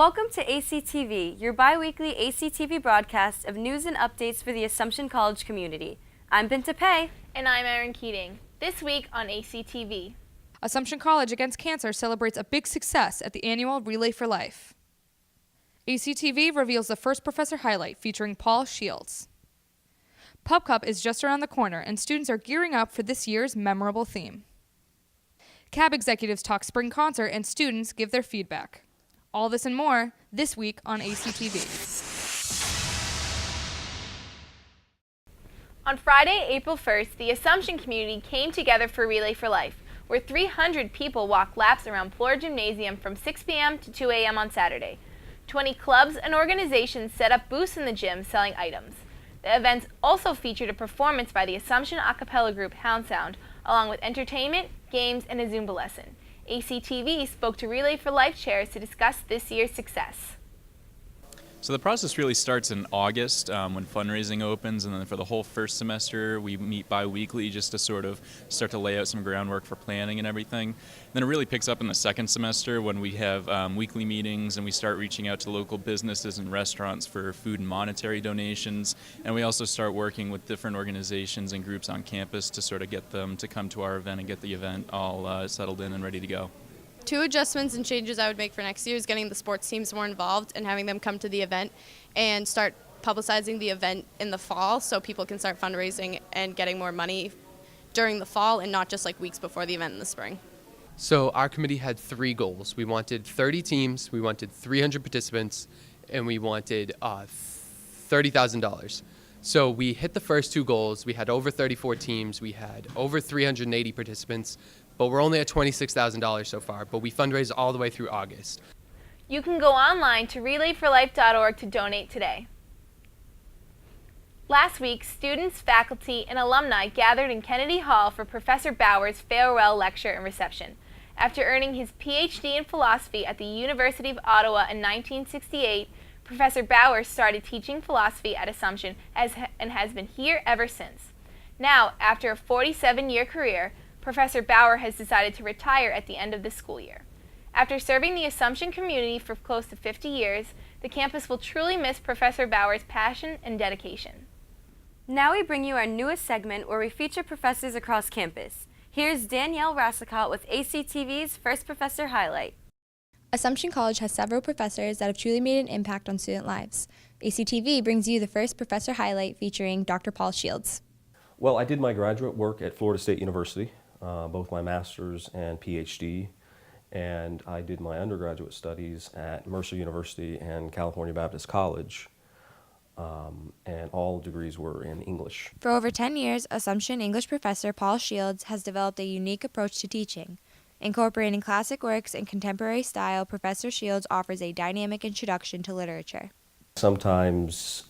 Welcome to ACTV, your bi-weekly ACTV broadcast of news and updates for the Assumption College community. I'm Binta Pei. And I'm Erin Keating. This week on ACTV. Assumption College Against Cancer celebrates a big success at the annual Relay for Life. ACTV reveals the first professor highlight featuring Paul Shields. Pub Cup is just around the corner and students are gearing up for this year's memorable theme. CAB executives talk spring concert and students give their feedback. All this and more this week on ACTV. On Friday, April 1st, the Assumption community came together for Relay for Life, where 300 people walked laps around Bloor Gymnasium from 6 p.m. to 2 a.m. on Saturday. 20 clubs and organizations set up booths in the gym selling items. The events also featured a performance by the Assumption a cappella group Hound Sound, along with entertainment, games, and a Zumba lesson. ACTV spoke to Relay for Life chairs to discuss this year's success. So the process really starts in August when fundraising opens, and then for the whole first semester we meet bi-weekly just to sort of start to lay out some groundwork for planning and everything. And then it really picks up in the second semester when we have weekly meetings and we start reaching out to local businesses and restaurants for food and monetary donations. And we also start working with different organizations and groups on campus to sort of get them to come to our event and get the event all settled in and ready to go. Two adjustments and changes I would make for next year is getting the sports teams more involved and having them come to the event and start publicizing the event in the fall so people can start fundraising and getting more money during the fall and not just like weeks before the event in the spring. So our committee had 3 goals. We wanted 30 teams, we wanted 300 participants, and we wanted $30,000. So we hit the first 2 goals. We had over 34 teams. We had over 380 participants. But we're only at $26,000 so far, but we fundraise all the way through August. You can go online to relayforlife.org to donate today. Last week, students, faculty, and alumni gathered in Kennedy Hall for Professor Bauer's farewell lecture and reception. After earning his PhD in philosophy at the University of Ottawa in 1968, Professor Bauer started teaching philosophy at Assumption and has been here ever since. Now, after a 47-year career, Professor Bauer has decided to retire at the end of the school year. After serving the Assumption community for close to 50 years, the campus will truly miss Professor Bauer's passion and dedication. Now we bring you our newest segment where we feature professors across campus. Here's Danielle Rassicott with ACTV's First Professor Highlight. Assumption College has several professors that have truly made an impact on student lives. ACTV brings you the First Professor Highlight featuring Dr. Paul Shields. Well, I did my graduate work at Florida State University, both my master's and PhD, and I did my undergraduate studies at Mercer University and California Baptist College, and all degrees were in English. For over 10 years, Assumption English professor Paul Shields has developed a unique approach to teaching. Incorporating classic works and contemporary style, Professor Shields offers a dynamic introduction to literature. Sometimes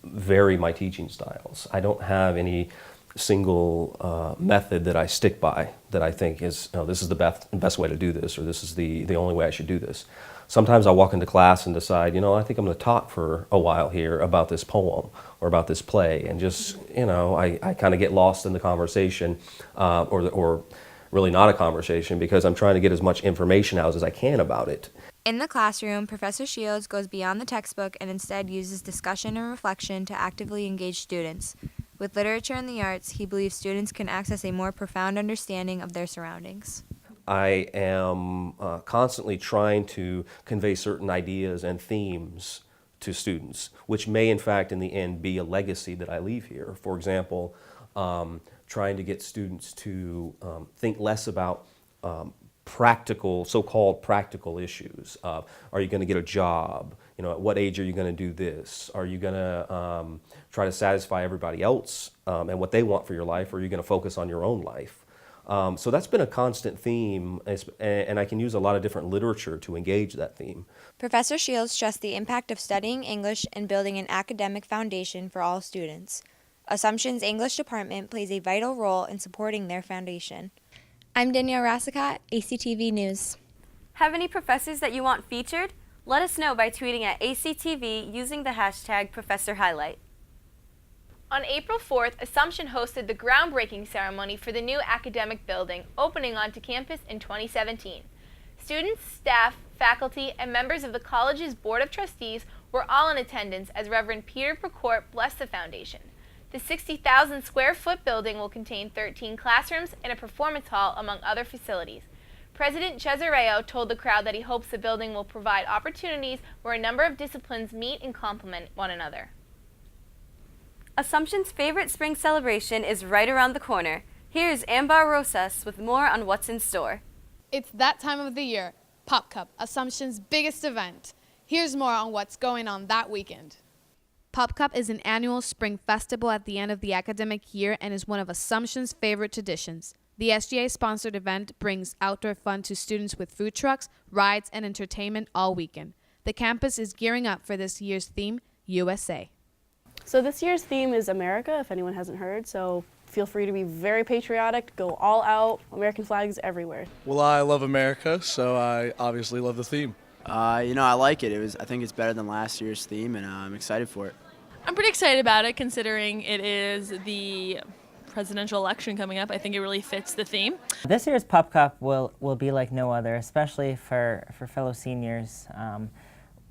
vary my teaching styles. I don't have any single method that I stick by that I think is, this is the best way to do this, or this is the only way I should do this. Sometimes I walk into class and decide, I think I'm going to talk for a while here about this poem or about this play, and just, I kind of get lost in the conversation, or really not a conversation, because I'm trying to get as much information out as I can about it. In the classroom, Professor Shields goes beyond the textbook and instead uses discussion and reflection to actively engage students. With literature and the arts, he believes students can access a more profound understanding of their surroundings. I am constantly trying to convey certain ideas and themes to students, which may in fact in the end be a legacy that I leave here. For example, trying to get students to think less about practical, so-called practical issues. Are you going to get a job? At what age are you going to do this? Are you going to try to satisfy everybody else and what they want for your life, or are you going to focus on your own life? So that's been a constant theme, and I can use a lot of different literature to engage that theme. Professor Shields stressed the impact of studying English and building an academic foundation for all students. Assumption's English department plays a vital role in supporting their foundation. I'm Danielle Rassicott, ACTV News. Have any professors that you want featured? Let us know by tweeting at ACTV using the hashtag Professor Highlight. On April 4th, Assumption hosted the groundbreaking ceremony for the new academic building opening onto campus in 2017. Students, staff, faculty, and members of the college's Board of Trustees were all in attendance as Reverend Peter Precourt blessed the foundation. The 60,000 square foot building will contain 13 classrooms and a performance hall, among other facilities. President Cesareo told the crowd that he hopes the building will provide opportunities where a number of disciplines meet and complement one another. Assumption's favorite spring celebration is right around the corner. Here's Ambar Rosas with more on what's in store. It's that time of the year, Pop Cup, Assumption's biggest event. Here's more on what's going on that weekend. Pop Cup is an annual spring festival at the end of the academic year and is one of Assumption's favorite traditions. The SGA-sponsored event brings outdoor fun to students with food trucks, rides, and entertainment all weekend. The campus is gearing up for this year's theme, USA. So this year's theme is America, if anyone hasn't heard, so feel free to be very patriotic, go all out, American flags everywhere. Well, I love America, so I obviously love the theme. I like it. I think it's better than last year's theme, and I'm excited for it. I'm pretty excited about it, considering it is the presidential election coming up. I think it really fits the theme. This year's Pop Cup will be like no other, especially for fellow seniors.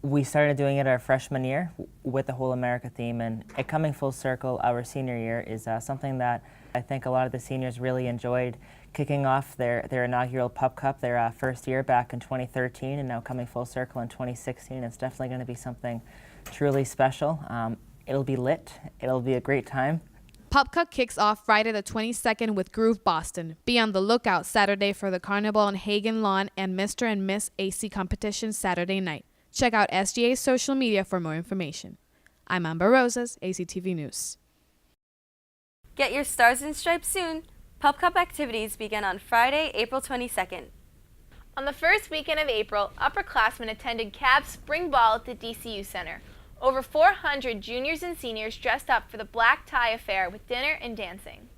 We started doing it our freshman year with the whole America theme, and it coming full circle our senior year is something that I think a lot of the seniors really enjoyed, kicking off their inaugural Pop Cup their first year back in 2013, and now coming full circle in 2016. It's definitely going to be something truly special. It'll be lit. It'll be a great time. Pop Cup kicks off Friday the 22nd with Groove Boston. Be on the lookout Saturday for the Carnival on Hagen Lawn and Mr. and Miss AC competition Saturday night. Check out SGA's social media for more information. I'm Amber Rosas, ACTV News. Get your Stars and Stripes soon. Pop Cup activities begin on Friday, April 22nd. On the first weekend of April, upperclassmen attended CAB's Spring Ball at the DCU Center. Over 400 juniors and seniors dressed up for the Black Tie Affair with dinner and dancing.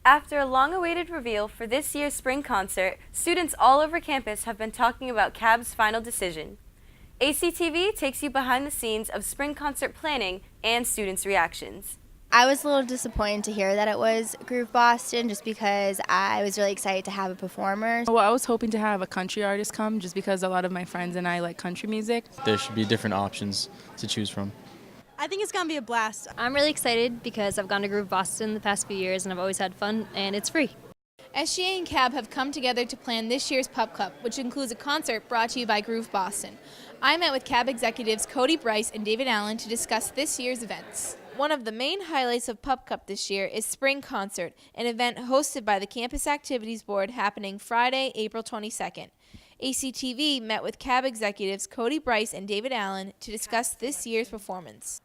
After a long-awaited reveal for this year's spring concert, students all over campus have been talking about CAB's final decision. ACTV takes you behind the scenes of spring concert planning and students' reactions. I was a little disappointed to hear that it was Groove Boston just because I was really excited to have a performer. Well, I was hoping to have a country artist come just because a lot of my friends and I like country music. There should be different options to choose from. I think it's going to be a blast. I'm really excited because I've gone to Groove Boston the past few years and I've always had fun, and it's free. SGA and CAB have come together to plan this year's Pub Cup, which includes a concert brought to you by Groove Boston. I met with CAB executives Cody Bryce and David Allen to discuss this year's events. One of the main highlights of Pub Cup this year is Spring Concert, an event hosted by the Campus Activities Board happening Friday, April 22nd. ACTV met with CAB executives Cody Bryce and David Allen to discuss this year's performance.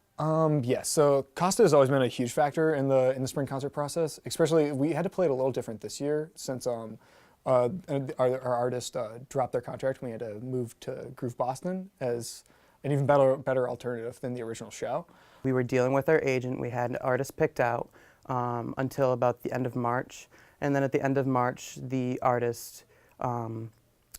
Yes, so Costa has always been a huge factor in the spring concert process. Especially, we had to play it a little different this year since our artist dropped their contract. We had to move to Groove Boston as an even better alternative than the original show. We were dealing with our agent. We had an artist picked out until about the end of March, and then at the end of March, the artist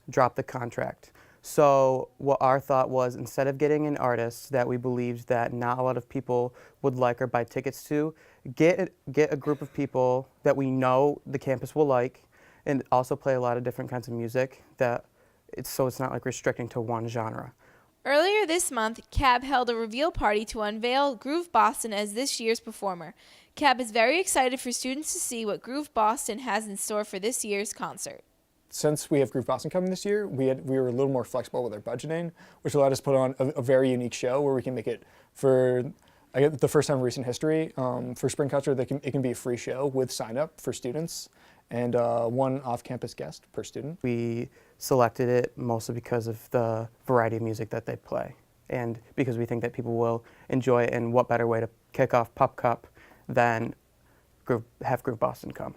dropped the contract. So what our thought was, instead of getting an artist that we believed that not a lot of people would like or buy tickets to, get a group of people that we know the campus will like, and also play a lot of different kinds of music so it's not like restricting to one genre. Earlier this month, CAB held a reveal party to unveil Groove Boston as this year's performer. CAB is very excited for students to see what Groove Boston has in store for this year's concert. Since we have Groove Boston coming this year, we were a little more flexible with our budgeting, which allowed us to put on a very unique show where we can make it for the first time in recent history. For Spring Concert, it can be a free show with sign up for students and one off-campus guest per student. We selected it mostly because of the variety of music that they play and because we think that people will enjoy it, and what better way to kick off Pop Cup than have Groove Boston come.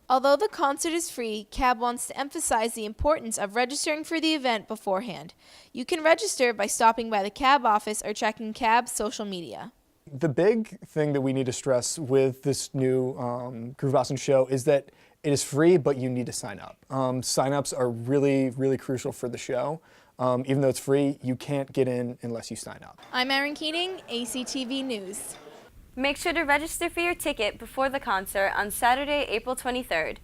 Although the concert is free, CAB wants to emphasize the importance of registering for the event beforehand. You can register by stopping by the CAB office or checking CAB's social media. The big thing that we need to stress with this new Groove Boston show is that it is free, but you need to sign up. Sign-ups are really, really crucial for the show. Even though it's free, you can't get in unless you sign up. I'm Erin Keating, ACTV News. Make sure to register for your ticket before the concert on Saturday, April 23rd.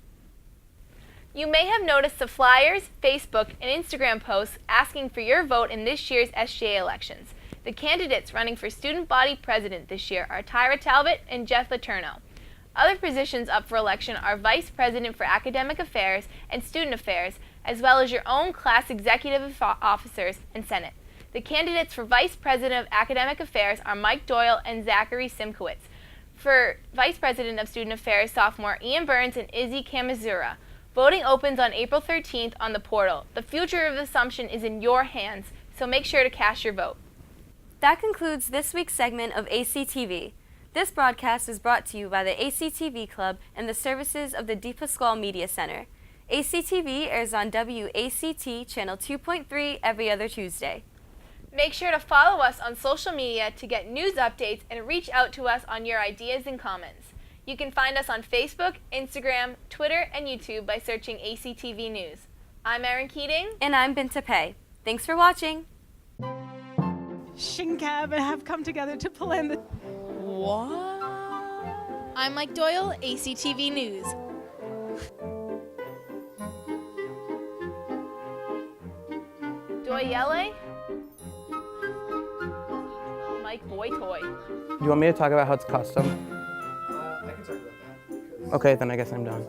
You may have noticed the flyers, Facebook, and Instagram posts asking for your vote in this year's SGA elections. The candidates running for student body president this year are Tyra Talbot and Jeff Letourneau. Other positions up for election are Vice President for Academic Affairs and Student Affairs, as well as your own class executive officers and Senate. The candidates for Vice President of Academic Affairs are Mike Doyle and Zachary Simkowitz. For Vice President of Student Affairs, sophomore Ian Burns and Izzy Kamazura. Voting opens on April 13th on the portal. The future of Assumption is in your hands, so make sure to cast your vote. That concludes this week's segment of ACTV. This broadcast is brought to you by the ACTV Club and the services of the DePasquale Media Center. ACTV airs on WACT Channel 2.3 every other Tuesday. Make sure to follow us on social media to get news updates and reach out to us on your ideas and comments. You can find us on Facebook, Instagram, Twitter, and YouTube by searching ACTV News. I'm Erin Keating. And I'm Binta Pei. Thanks for watching. Shinkab have come together to plan the... What? I'm Mike Doyle, ACTV News. Doyele? Mike Boy Toy. Do you want me to talk about how it's custom? I can talk about that. Okay, then I guess I'm done.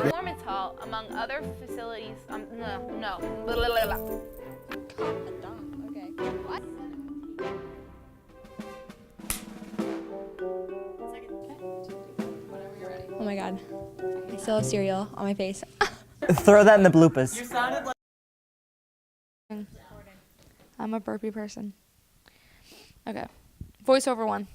Performance Hall, among other facilities. No. Blah, blah, blah, blah. Okay. What? Oh my god. I still have cereal on my face. Throw that in the bloopers. You sounded like... I'm a burpee person. Okay. Voiceover 1.